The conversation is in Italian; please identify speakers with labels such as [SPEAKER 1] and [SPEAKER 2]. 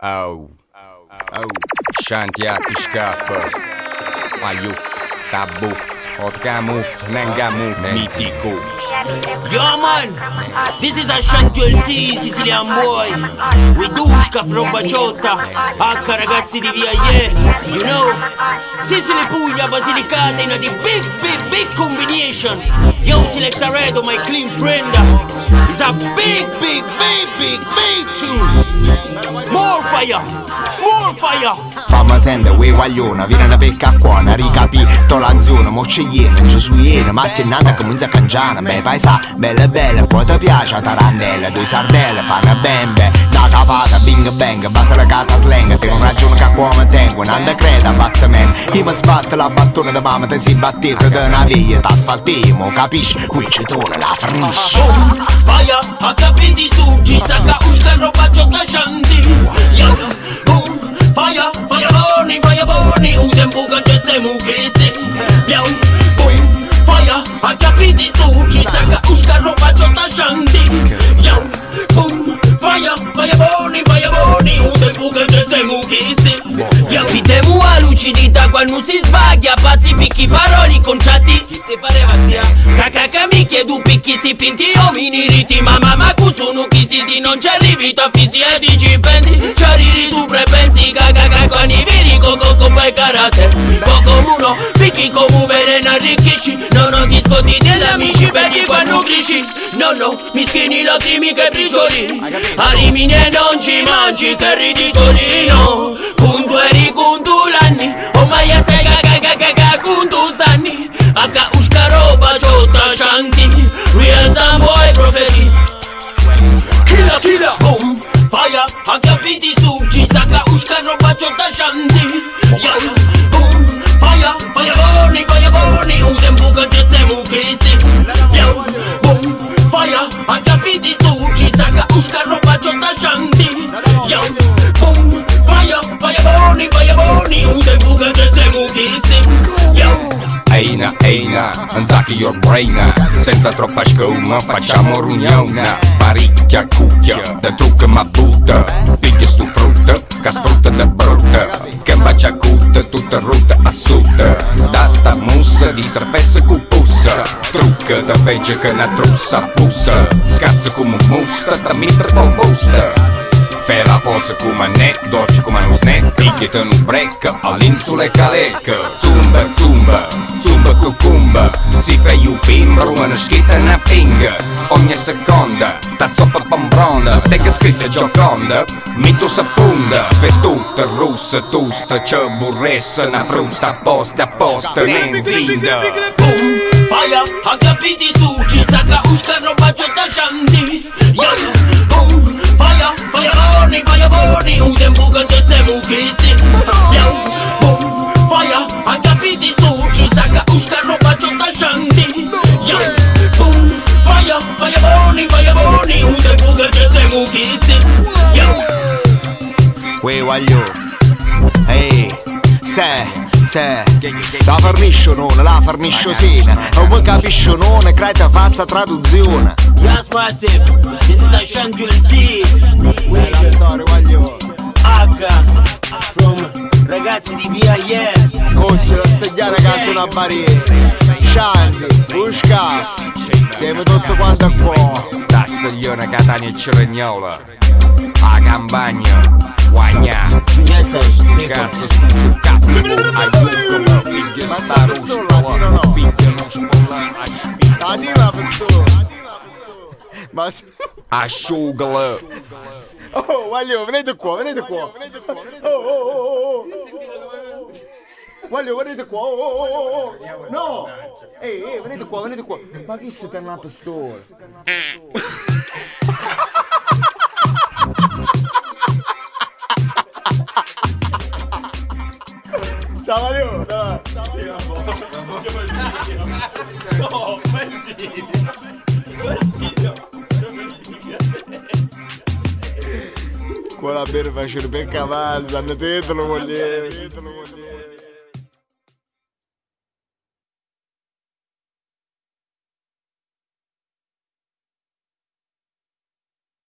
[SPEAKER 1] Oh, Shantiaki scappa. Aiu, tabuf, otgamuf, nengamuf, mitico.
[SPEAKER 2] Yo man, this is a Shantuel C, Sicilian boy. With Dushka from Baciotta, H ragazzi di via you know. Sicily Puglia, Basilicata in a big combination. Yo Selecta Redo, my clean friend. It's a big tune. More fire.
[SPEAKER 3] Fammi sentire quei guaglione, viene una pecca qua, una ricapito l'anzione, moccigliene, giosuiene, macchinata che munza cangiana, beh paesa, bella, poi ti piace la tarannella, due sardelle, fanno bembe, da capata, bing bang, basta la cata slang, tengo un ragione che qua mi tengo, non te creda battimento, io mi sbatto la battone da mamma, te si battete da una via, t'asfaltiamo, capisci, qui c'è tone, la fornisci.
[SPEAKER 2] Faia, a capiti su, ci sa che usca roba ciò da shanti. Fire burning, un tempo che c'è se mughese. Fire, a capiti tu, chi sa che usca roba ciò da shanti. Fire burning, un tempo che c'è se mughese. Fitemu a lucidità quando si sbaglia, pazzi picchi paroli conciati. Chi te pareva sia? Cacaca mi chiedo picchi sti finti omini riti. Ma sono chi si non ci arrivi a fisi e dici pensi. Ci arrivi su prepensi, cacaca con i veri coco e karate. Coco muno, picchi come veleno arricchisci. Non ti scotti degli amici perché quando cresci. No, mischini lacrimi che bricioli. A Rimini e non ci mangi che ridicolino. Puntueri contulanni, o mai a sei cacaca contustanni. Akka ushka roba ciota shanti, real boy profeti. Killer, boom, fire, a capiti su, ci sa che ushka roba ciota shanti. Boom, fire burning, un tempo che c'è se mughese. Boom, fire, a capiti su, ci sa che ushka roba ciota shanti. Boom, fire burning, un tempo che c'è se mughese.
[SPEAKER 1] Eina, anzacchi your brain. Senza troppa scoma, facciamo riunione. Paricchia, cucchia, da trucca ma butta. Piglia stu frutta, che sfrutta da brutta. Che bacia cutta, tutta rutta a sud. Da sta mussa, di serpesse cu pussa. Trucca da vece che una trussa pussa. Scazzo come musta, da mitra con busta. Fai la pose come neck, dolce come uno snack. Picchiate un break, all'insula calecca. Zumba cucumba. Si fa you pimbra, una schitta e una pinga. Ogni seconda, ta zoppa pambrona. Te che scritta gioconda, mito sapunda. Fai tutta russa, tusta, c'è burressa. Una frusta apposta, nenzinda.
[SPEAKER 2] Boom, fire, a capiti su, ci sa che usca roba ciò da shanti. Boom, fire burning, un tempo che c'è se mughese. Boom, fire, a capiti su, ci sa che usca roba ciò da shanti. Boom, fire burning, un tempo che c'è se mughese.
[SPEAKER 3] Uè guaglio, ehi, se, la farniscio non, la farniscio sena. Non mi capisci non, creta fazza traduzione.
[SPEAKER 2] Yes massive, this is a Shantuel C.
[SPEAKER 3] La storia guaglio.
[SPEAKER 2] H from ragazzi di via
[SPEAKER 3] Cosci la stagliare a casa una barriera. Shanti, Usca, siamo tutto quanto qua.
[SPEAKER 1] Da staglione Catania e Cerignola. A campagna, guagna. Cazzo spuccio cazzo. Aiuto, piglia sta ruscola. Piglia non spolla.
[SPEAKER 3] Tadi la pistola. Ma
[SPEAKER 1] asciugala.
[SPEAKER 3] oh, guaglio, venite qua. Oh. Guaglio, venite qua. Oh. No! Ehi, venite qua. Ma chi si tiene la pistola? Ciao Mario, dai.
[SPEAKER 2] No,
[SPEAKER 3] Qua la bere faccio per cavallo, sanno te lo voglio.